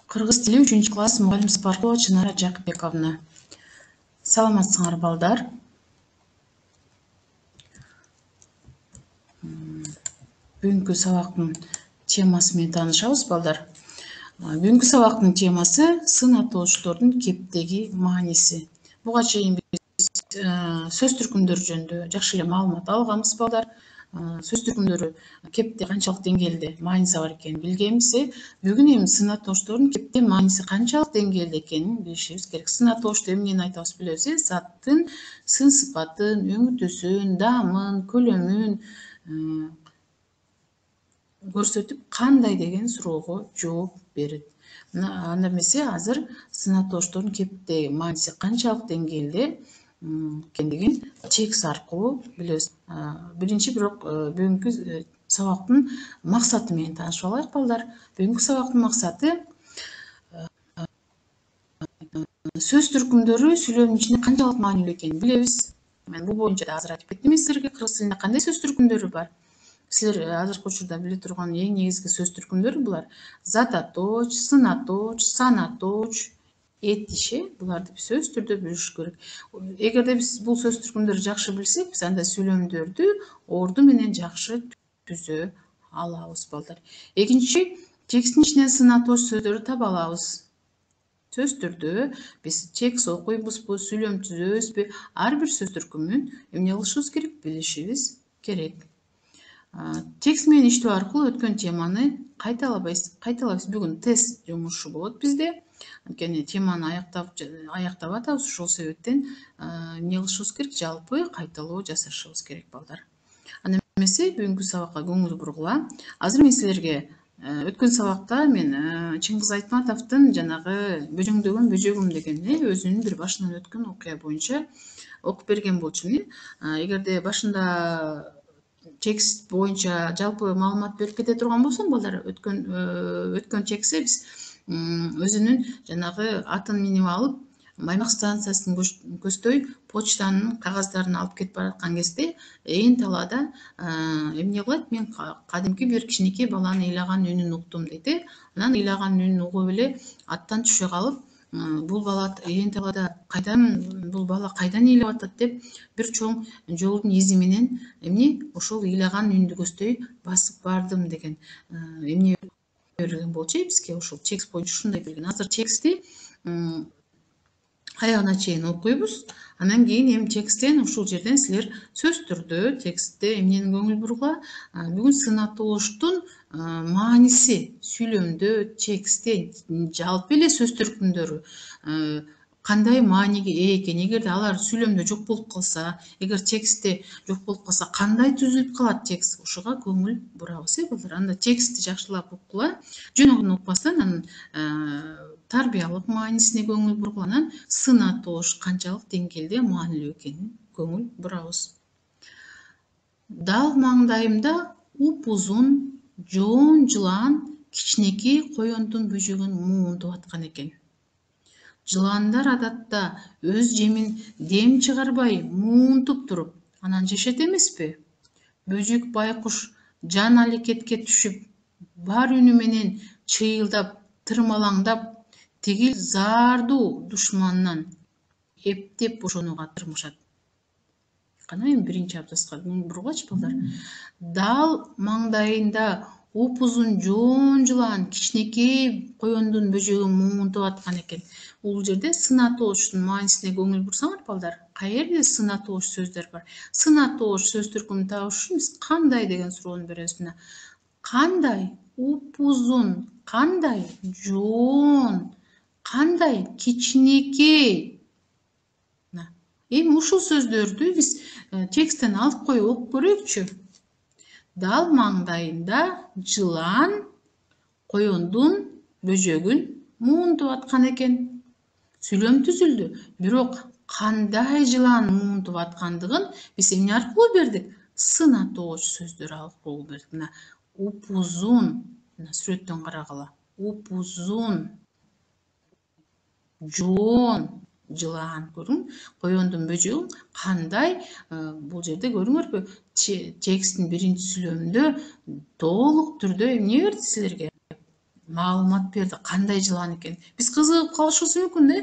Кыргыз тили 3-класс мугалим Спаркова Чынара Жакыпбековна. Саламатсыңар балдар. Бүгүнкү сабактын темасы менен таанышабыз балдар. Бүгүнкү сабактын темасы сын атоочтордун кептеги мааниси. Буга чейин биз сөз түркүмдөрү жөнүндө жакшы эле маалымат алганбыз балдар. Сөз түркүмдөрү кепте канчалык деңгээлде мааниси бар экенин билгенбиз. Бүгүн эми сын атоочтордун кепте мааниси канчалык деңгээлде экенин билишибиз керек. Сын атоочту эмнени айтабыз билебиз? Заттын сын сыпатын, өңүтүсүн, даамын, көлөмүн көрсөтүп кандай деген суроого жооп берет. Анда эмесе азыр сын атоочтордун кептеги мааниси канчалык деңгээлде экендигин текст аркылуу билебиз. Биринчи бирок бүгүнкү сабактын максаты менен таанышып алайык балдар. Бүгүнкү сабактын максаты сөз түркүмдөрү сүйлөмдүн ичинде канчалык маанилүү экенин билебиз. Мен бул боюнча да азыр айтып кеттим силерге. Кыргыз тилинде кандай сөз түркүмдөрү бар? Силер азыркы учурда биле турган эң негизги сөз түркүмдөрү булар: зататоч, сынаточ, санаточ, этиш. Буларды биз сөз түрдө билиш керек. Эгерде биз бул сөз түркүмдөрдү жакшы билсек, биз анда сүйлөмдөрдү орду менен жакшы түзө алабыз балдар. Экинчи, тексттин ичинен сынаточ сөздөрдү таба алабыз. Сөз түрдө биз текст окуйбузбу, сүйлөм түзөбүзбү? Ар бир сөз түркүмүн эмне кылышыбыз керек? Билишибиз керек. Текст менен иштөө аркылуу өткөн теманы кайталабыз. Бүгүн тест жумушу болот бизде. Анткени теманы аяктап атабыз. Ошол себептен эмне кылышыбыз керек? Жалпы кайталоо жасашыбыз керек балдар. Анда эмесе бүгүнкү сабакка көңүл бургула. Азыр мен силерге өткөн сабакта мен Чыңгыз Айтматовдун жанагы бөжөңдөгөн бөжөгүм деген өзүнүн бир башынан өткөн окуя боюнча окуп берген болчумун. Эгерде башында текст боюнча жалпы маалымат берип кете турган болсом, балдар, өткөн текстте биз өзүнүн жанагы атын минип алып, Маймак станциясын көздөй почтанын кагаздарын алып кетип бараткан кезде ээн талаада эмне кылат? Мен кадимки бир кичинекей баланын ыйлаган үнүн уктум дейт. Анан ыйлаган үнүн угуп эле аттан түшө калып, бул бала ээн талаада бул бала кайдан ыйлап атат деп бир чоң жолдун изи менен эмне ошол ыйлаган үндү көздөй басып бардым деген эмне берилген болчу бизге. Ошол текст боюнча ушундай берилген. Азыр текстти аягына чейин окуйбуз. Анан кийин эми тексттен ушул жерден силер сөз түрдө текстте эмнени көңүл бургула? Бүгүн сын атоочтун мааниси сүйлөмдө, текстте, жалпы эле сөз түркүмдөрү кандай мааниге ээ экен? Эгерде алар сүйлөмдө жок болуп калса, эгер текстте жок болуп калса, кандай түзүлүп калат текст? Ушуга көңүл бурабыз, балдар. Анда текстти жакшылап уккула. Жөн укпастан анын тарбиялык маанисине көңүл бургула. Анан сын атооч канчалык деңгээлде маанилүү экенин көңүл бурабыз. Дал маңдайымда упузун жоон жылан кичинекей коёндун бөжөгүн муунтуп аткан экен. Жыландар адатта өз жемин дем чыгарбай муунтуп туруп, анан жешет эмеспи? Бөжөк байкуш жан алакетке түшүп, бар үнү менен чыйылдап, тырмалаңдап, тигил заардуу душманынан эптеп бошонууга тырмышат. Кана эми биринчи абзацка бургулачы балдар. Дал маңдайында упузун жоон жылан кичинекей коёндун бөжөгүн муунтуп аткан экен. Бул жерде сын атоочтун маанисине көңүл бурсаңар балдар, каерде сын атооч сөздөр бар? Сын атооч сөз түркүмүн табыш үчүн биз кандай деген суроону беребиз. Кандай? Упузун. Кандай? Жоон. Кандай? Кичинекей. Эми ушул сөздөрдү биз тексттен алып коюп окуп көрөйүкчү. Дал маңдайында жылан коёндун бөжөгүн муунтуп аткан экен. Сүйлөм түзүлдү. Бирок кандай жылан муунтуп аткандыгын биз эмне аркылуу бердик? Сын атооч сөздөр аркылуу бердик. Упузун. Сүрөттөн карагыла. Упузун. Жоон жылан. Көрүң, коёндун бөжөгүн кандай? Бул жерде көрүңөрбү? Тексттин биринчи сүйлөмүндө толук түрдө эмне берди силерге? маалымат берди кандай жылан экен. Биз кызыгып калышыбыз мүмкүн да.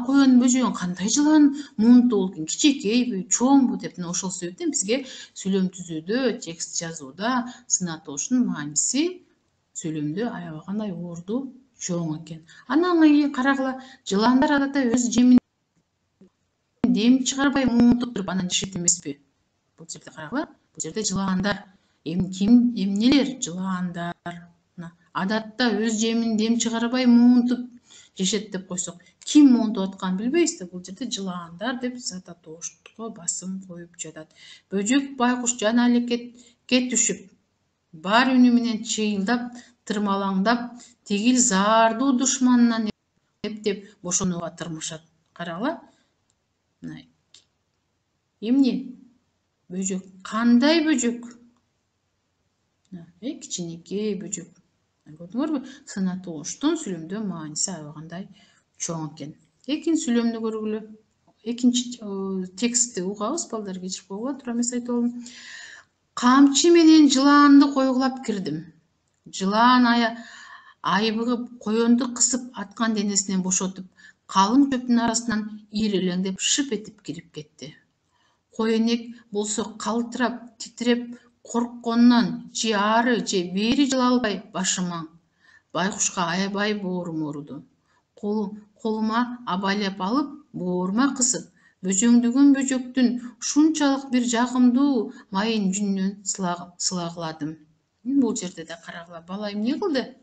Коёндун бөжөгүн кандай жылан муунтуу экен, кичинекейби, чоңбу деп ошол себептен бизге сүйлөм түзүүдө, текст жазууда сына тогуштун мааниси сүйлөмдө аябагандай орду чоң экен. Анан кийин карагыла, жыландар адатта өз жемин дем чыгарбай муунтуп туруп анан жешет эмеспи? Бул жерде карагыла, бул жерде жыландар, эмнелер жыландар адатта өз жемин дем чыгарбай муунтуп жешет деп койсок, ким муунтуп атканын билбейбиз да. Бул жерде жыландар деп сата тогуштукка басым коюп жатат. Бөжөк байкуш жана элекке түшүп, бар үнү менен чыйылдап, тырмалаңдап, тигил заардуу душманынан эптеп бошонууга тырмышат. Карагыла. Эмне? Бөжөк. Кандай бөжөк? Кичинекей бөжөк. Көрдүңөрбү? Сына тогуштун сүйлөмдө мааниси аябагандай чоң экен. Экинчи сүйлөмдү көргүлө. Экинчи текстти угабыз, балдар, кечирип койгула, туура эмес айтып алдым. Камчы менен жылаанды койгулап кирдим. Жылаан айбыгып, коёнду кысып аткан денесинен бошотуп, калың чөптүн арасынан ирелеңдеп шып этип кирип кетти. Коенек болсо калтырап, титиреп, коркконунан же ары же бери жыла албай башыма байкушка аябай боорум ооруду. Колума абайлап алып, боорума кысып, бөжөңдөгөн бөжөктүн ушунчалык бир жагымдуу майын жүнүнөн сылагыладым. Бул жерде да карагыла, бала эмне кылды?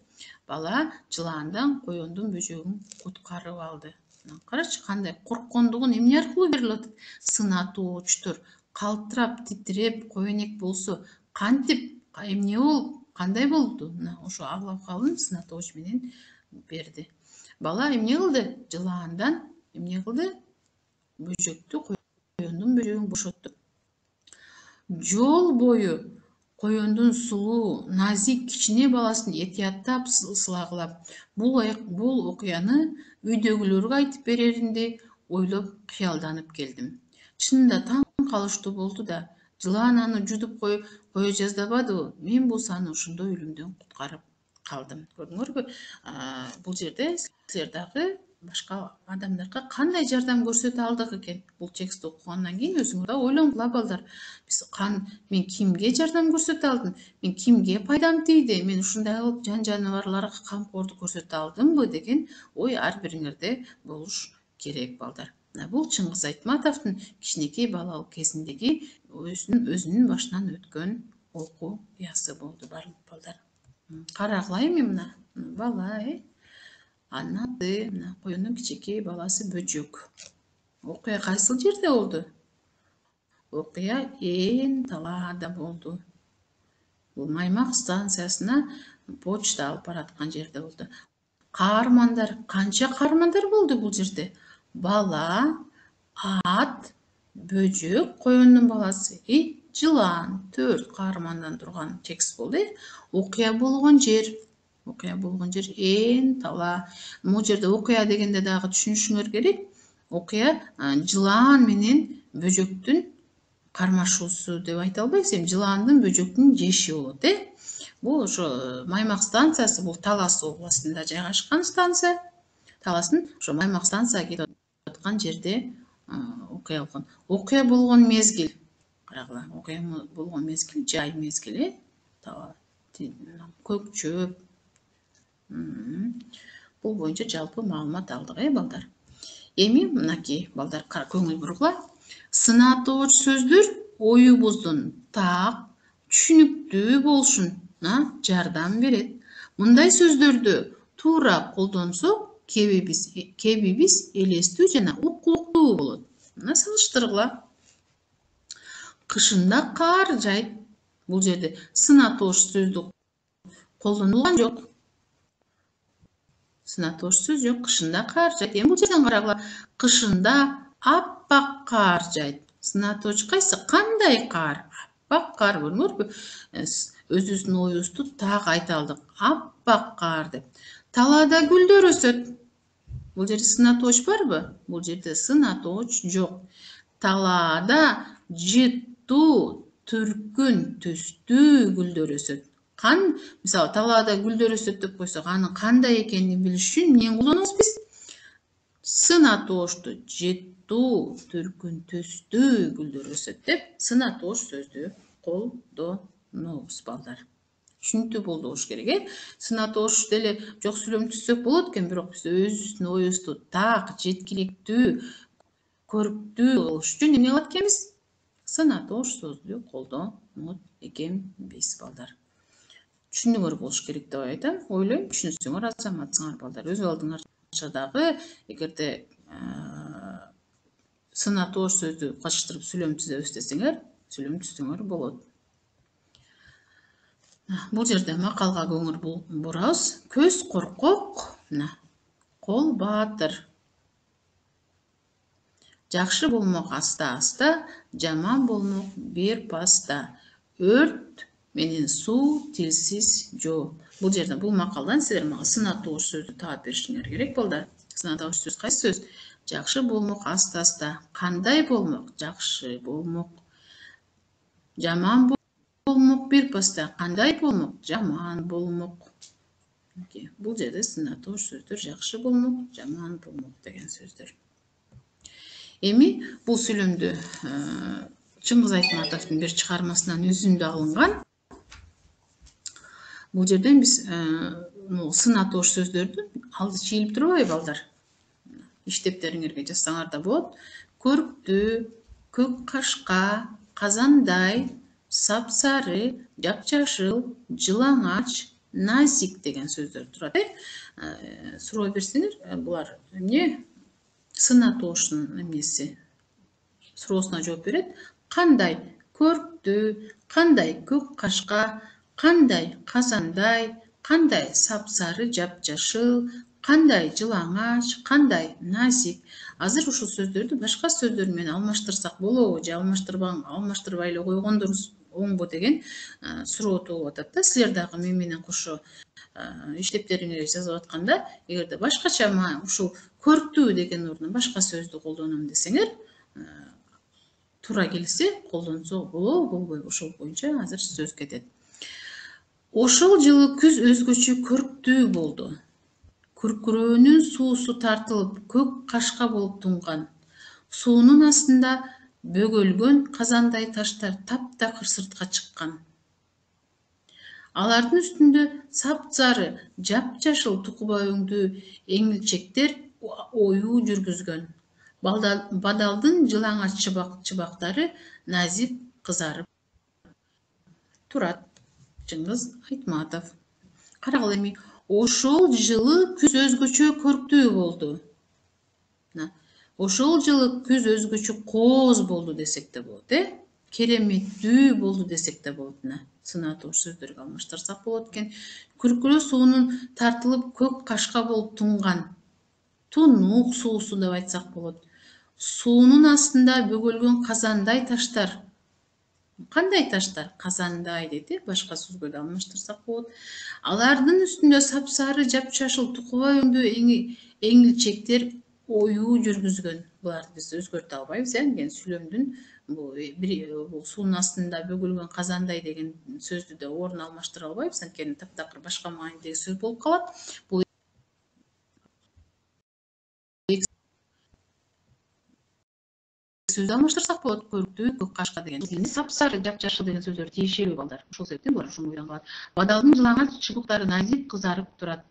Бала жылаандан коёндун бөжөгүн куткарып алды. Карачы, кандай корккондугун эмне аркылуу берилип атат? Сына тогучтур калтырап, титиреп, коенек болсо кантип, эмне болуп, кандай болду? Ошо аңлап калдым, сына тогуч менен берди. Бала эмне кылды? Жылаандан эмне кылды? Бөжөктү, коёндун бөжөгүн бошотту. Жол бою коёндун сулуу, назик, кичине баласын этияттап, сылагылап, бул окуяны үйдөгүлөргө айтып береринди ойлоп, кыялданып келдим. Чынында таң калыштуу болду да, жылаан аны жутуп кое жаздабадыбы? Мен болсо аны ошондой өлүмдөн куткарып калдым. Көрдүңөрбү? Бул жерде силер дагы башка адамдарга кандай жардам көрсөтө алдык экен? Бул текстти окугандан кийин өзүңөр да ойлонгула, балдар. Мен кимге жардам көрсөтө алдым? Мен кимге пайдам тийди? Мен ушундай кылып жан-жаныбарларга камкордук көрсөтө алдымбы деген ой ар бириңерде болуш керек, балдар. Бул Чыңгыз Айтматовдун кичинекей балалык кезиндеги өзүнүн башынан өткөн окуясы болду, балдар. Карагыла эми мына бала, анын аты коёндун кичинекей баласы Бөжөк. Окуя кайсыл жерде болду? Окуя Эн талаада болду. Бул Маймак станциясына почта алып бараткан жерде болду. Каармандар, канча каармандар болду бул жерде? Бала, ат, бөжөк, коёндун баласы, жылаан, 4 каармандан турган текст болду. Окуя болгон жер Эн тала. Бул жерде окуя дегенде дагы түшүнүшүңөр керек. Окуя жылаан менен бөжөктүн кармашуусу деп айта албайбыз. Жылаандын бөжөктүн жеши болот, Бул ошо Маймак станциясы, бул Талас областында жайгашкан станция. Таластын ошо Маймак станцияга кетип аткан жерде окуя болгон. Окуя болгон мезгил, карагыла, окуя болгон мезгил жай мезгил, көк чөп. Бул боюнча жалпы маалымат алдык, балдар. Эми мынакей, балдар, көңүл бургула. Сына тогуч сөздөр оюбуздун так, түшүнүктүү болушуна жардам берет. Мындай сөздөрдү туура колдонсок, кебибиз элестүү жана укуктуу болот. Мына салыштыргыла. Кышында кар жайт. Бул жерде сына тогуч сөздү колдонулган жок. Сына тогуч сөз жок, кышында кар жайт. Эми бул жерден карагыла. Кышында аппак кар жайт. Сына тогуч кайсы? Кандай кар? Аппак кар, көрдүңөрбү? Өзүбүздүн оюбузду так айта алдык. Аппак кар деп. Талаада гүлдөр өсөт. Бул жерде сына тогуч барбы? Бул жерде сына тогуч жок. Талаада жыттуу, түркүн түстүү гүлдөр өсөт. Мисалы талаада гүлдөр өсөт деп койсок, анын кандай экенин билиш үчүн эмнени колдонобуз биз? Сына тоошту жеттүү, төркүн төстүү гүлдөр өсөт деп сына тоош сөздү колдонобуз балдар. Түшүнүктүү болуш керек, Сына тоош деле жок сүйлөм түзсөк болот экен, бирок биз өзүбүздүн оюбузду так, жеткиликтүү, көрктүү кылыш үчүн эмне кылат экенбиз? Сына тоош сөздү колдонот экенбиз балдар. Түшүнүңөр болуш керек деп айтам. Ойлойм, түшүнсөңөр азаматсыңар балдар. Өз алдыңарча дагы эгерде сына тоош сөздү катыштырып сүйлөм түзөбүз десеңер, сүйлөм түзсөңөр болот. Бул жерде макалга көңүл бурабыз. Көз коркок, кол баатыр. Жакшы болмок аста-аста, жаман болмок бир паста. Өрт менен суу тилсиз жоо. Бул жерде бул макалдан силер мага сына тоош сөздү таап беришиңер керек балдар. Сына тоош сөз кайсы сөз? Жакшы болмок аста-аста. Кандай болмок? Жакшы болмок. Жаман болмок бир паста. Кандай болмок? Жаман болмок. Бул жерде сына тоош сөздөр жакшы болмок, жаман болмок деген сөздөр. Эми бул сүйлөмдү Чыңгыз Айтматовдун бир чыгармасынан үзүндү алынган. Бул жерден биз сына тоош сөздөрдүн алды чийилип турбайбы балдар? Иштептериңерге жазсаңар да болот. Көрктүү, көк кашка, казандай, сапсары, жапжашыл, жылаңач, назик деген сөздөр турат. Суроо берсеңер, булар эмне? Сына тооштун эмнеси? Суроосуна жооп берет. Кандай көрктүү, кандай көк кашка, кандай казандай, кандай сапсары жапжашыл, кандай жылаңач, кандай назик. Азыр ушул сөздөрдү башка сөздөр менен алмаштырсак болобу же алмаштырбай эле койгондорубуз оңбу деген суроо туулуп атат да. Силер дагы мен менен кошо иштептериңерге жазып атканда, эгерде башкача ушул көрктүү деген ордуна башка сөздү колдоном десеңер, туура келсе колдонсо болобу, болбойбу, ошол боюнча азыр сөз кетет. Ошол жылы күз өзгөчө көрктүү болду. Күркүрөөнүн суусу тартылып, көк кашка болуп тунган. Суунун астында бөгөлгөн казандай таштар таптакыр сыртка чыккан. Алардын үстүндө сапсары, жапжашыл тукуба өңдүү эңилчектер оюу жүргүзгөн. Бадалдын жылаңач чыбактары назик кызарып турат. Чыңгыз Айтматов. Карагыла эми, ошол жылы күз өзгөчө көрктүү болду. Ошол жылы күз өзгөчө кооз болду десек де болот, кереметтүү болду десек де болот. Сына тоош сөздөргө алмаштырсак болот экен. Күркүрөө суунун тартылып көк кашка болуп тунган. Тунук суусу деп айтсак болот. Суунун астында бөгөлгөн казандай таштар. Кандай таштар? Казандай дейт, башка сөзгө да алмаштырсак болот. Алардын үстүндө сапсары жапжашыл тукуба өңдүү эңилчектер оюу жүргүзгөн. Буларды биз өзгөртө албайбыз, эми сүйлөмдүн бул суунун астында бөгөлгөн казандай деген сөздү да орун алмаштыра албайбыз, анткени таптакыр башка маанидеги сөз болуп калат. Бул сөздү алмаштырсак болот. Көрктүү, көк кашка деген. Сапсары, жапжашыл деген сөздөр тиешелүү балдар. Ошол себептен булар ушул бойдон калат. Бадалдын жылаңач чыбыктары назик кызарып турат.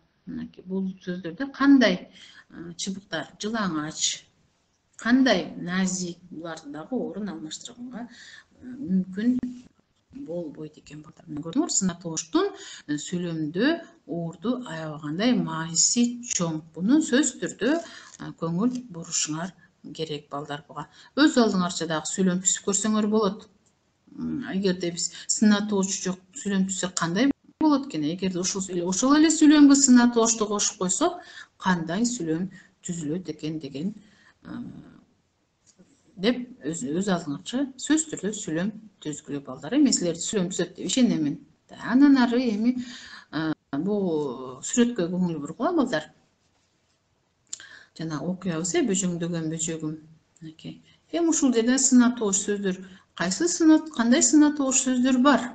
Бул сөздөрдө кандай чыбыктар? Жылаңач, кандай назик, буларды дагы орун алмаштырганга мүмкүн болбойт экен балдар. Көрдүңөр, сына тооштун сүйлөмдө уурду аябагандай мааниси чоң. Буну сөз түрдө көңүл бурушуңар керек балдар буга. Өз алдыңарча дагы сүйлөм түзүп көрсөңөр болот. Эгерде биз сына тоош жок сүйлөм түзсөк кандай болот экен? Эгерде ошол эле сүйлөмгө сына тоошту кошуп койсок, кандай сүйлөм түзүлөт экен деген деп өз алдыңарча сөз түрдө сүйлөм түзгүлө балдар. Мен силерди сүйлөм түзөт деп ишенемин. Андан ары эми бул сүрөткө көңүл бургула балдар. Жана окуябыз, бөжөңдөгөн бөжөгүм. Эми ушул жерден сына тоош сөздөр кандай сына тоош сөздөр бар?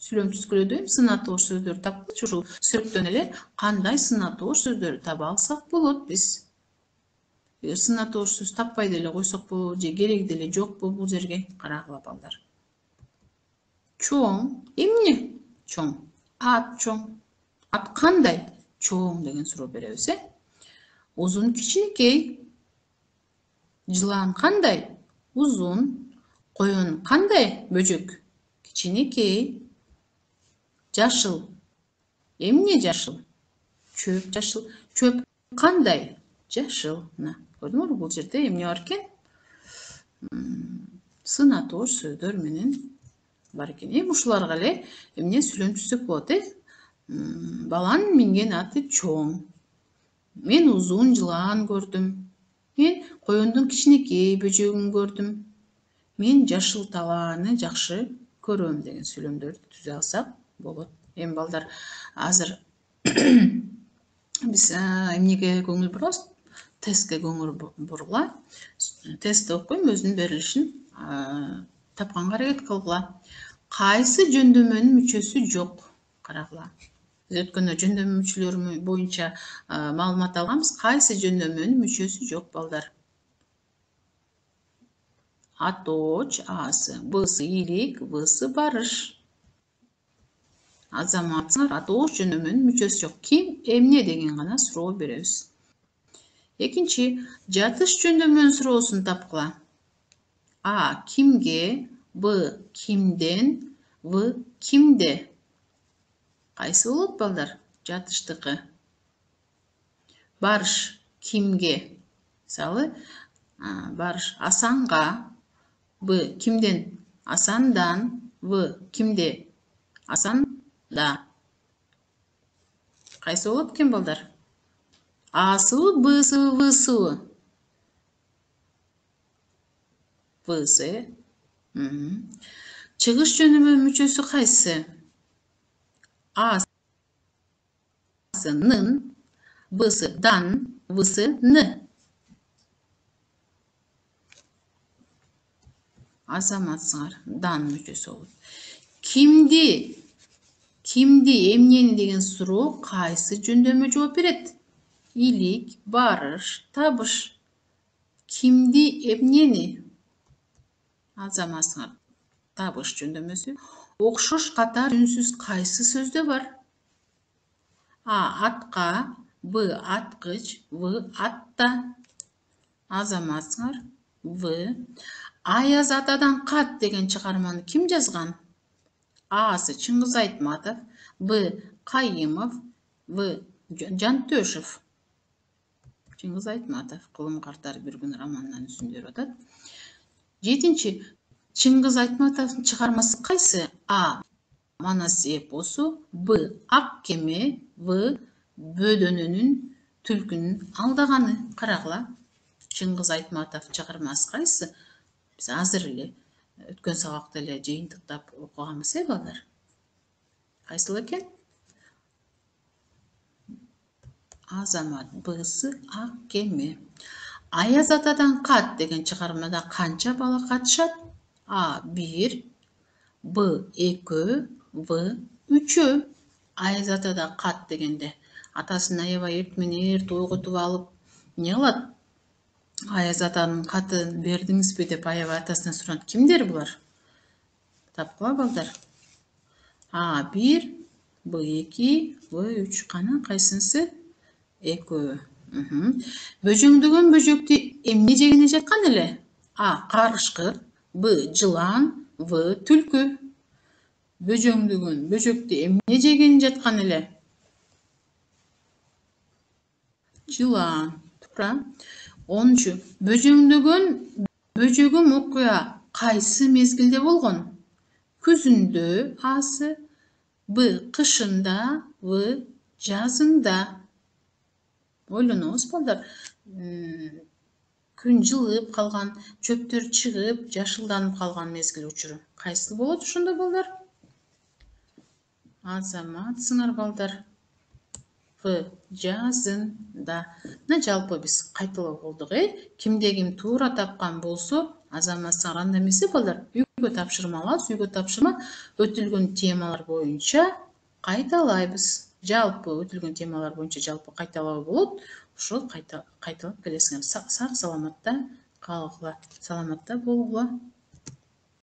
Сүйлөм түзгүлөдө сынатууш сөздөр тапкыч ушул сүрөттөн эле кандай сынатууш сөздөрдү таба алсак болот биз. Эгер сынатууш сөз таппай деле койсокпу же кереги деле жокпу бул жерге карагыла балдар. Чоң эмне чоң? Ат чоң. Ат кандай чоң деген суроо беребиз, Узун кичинекей. Жылан кандай? Узун. Коён кандай? Бөжөк кичинекей. Жашыл. Эмне жашыл? Чөп жашыл. Чөп кандай? Жашыл. Көрдүңөрбү бул жерде эмне бар экен? Сынатууш сөздөр менен бар экен. Ушуларга эле эмне сүйлөм түзсөк болот, Баланын минген аты чоң. Мен узун жылан көрдүм. Мен коёндун кичинекей бөжөгүн көрдүм. Мен жашыл талааны жакшы көрөм деген сүйлөмдөрдү түзө алсак болот. Эми балдар, азыр биз эмнеге көңүл бурабыз? Тестке көңүл бургула. Тестти окуйм, өзүнүн берилишин тапканга аракет кылгыла. Кайсы жөндөмөнүн мүчөсү жок? Карагыла. Биз өткөндө жөндөмө мүчөлөрү боюнча маалымат алганбыз. Кайсы жөндөмөнүн мүчөсү жок балдар? Аточ, асы, бысы ийрек, высы барыш. Азаматсыңар, аточ жөндөмөнүн мүчөсү жок. Ким, эмне деген гана суроо беребиз. Экинчи, жатыш жөндөмөнүн суроосун тапкыла. А. Кимге, Б. Кимден, В. Кимде. Кайсы болот балдар? Жатыштыкы. Барыш кимге? Мисалы, барыш Асанга, Б. Кимден? Асандан, В. Кимде? Асанда. Кайсы болот экен балдар? Асыбы, Бысыбы, Высыбы? Высы. Чыгыш жөндөмөнүн мүчөсү кайсы? Асы нын, Бысы дан, Высы ны. Азаматсыңар, дан мүчөсү болот. Кимди, эмнени деген суроо кайсы жөндөмө жооп берет? Илик, барыш, табыш. Кимди, эмнени? Азаматсыңар, табыш жөндөмөсү. Окшош катар үнсүз кайсы сөздө бар? А. Атка, Б. Аткыч, В. Атта. Азаматсыңар, В. Аяз атадан кат деген чыгарманы ким жазган? Асы Чыңгыз Айтматов, Б. Кайымов, В. Жантөшев. Чыңгыз Айтматов кылым картар бир күн романынан үзүн берип атат. Жетинчи, Чыңгыз Айтматовдун чыгармасы кайсы? А. Манас эпосу, Б. Ак кеме, В. Бөдөнөнүн түлкүнүн алдаганы. Карагыла. Чыңгыз Айтматов чыгармасы кайсы? Биз азыр эле өткөн сабакта эле жыйынтыктап окуганбыз, балдар. Кайсыл экен? Азамат, Бысы ак кеме. Аяз атадан кат деген чыгармада канча бала катышат? А. 1, Б. 2, В. 3. Аяз атада кат дегенде атасын аябай эртменер тойготуп алып эмне кылат? Аяз атанын катын бердиңизби деп аябай атасынан суранат. Кимдер булар? Тапкыла балдар. А. 1, Б. 2, В. 3. Кана кайсынысы? 2. Бөжөңдөгөн бөжөктү эмне жегене жаткан эле? А. Карышкы, Б. Жылан, В. Түлкү. Бөжөңдөгөн бөжөктү эмне жегене жаткан эле? Жылан. Туура. 10. Бөжөңдөгөн бөжөгүм окуя кайсы мезгилде болгон? Күзүндө, асы, Б. Кышында, В. Жазында. Ойлонобуз балдар. Күн жылып калган, чөптөр чыгып, жашылданып калган мезгил учуру кайсы болот ошондо балдар? Азаматсыңар балдар. В. Жазында. Мына жалпы биз кайталоо кылдык, Кимде ким туура тапкан болсо, азаматсыңар, анда эмесе балдар? Үйгө тапшырмалар, үйгө тапшырма өтүлгөн темалар боюнча кайталайбыз. Жалпы өтүлгөн темалар боюнча жалпы кайталоо болот. Ошол кайталап келесиңер. Сак саламатта калгыла, саламатта болгула.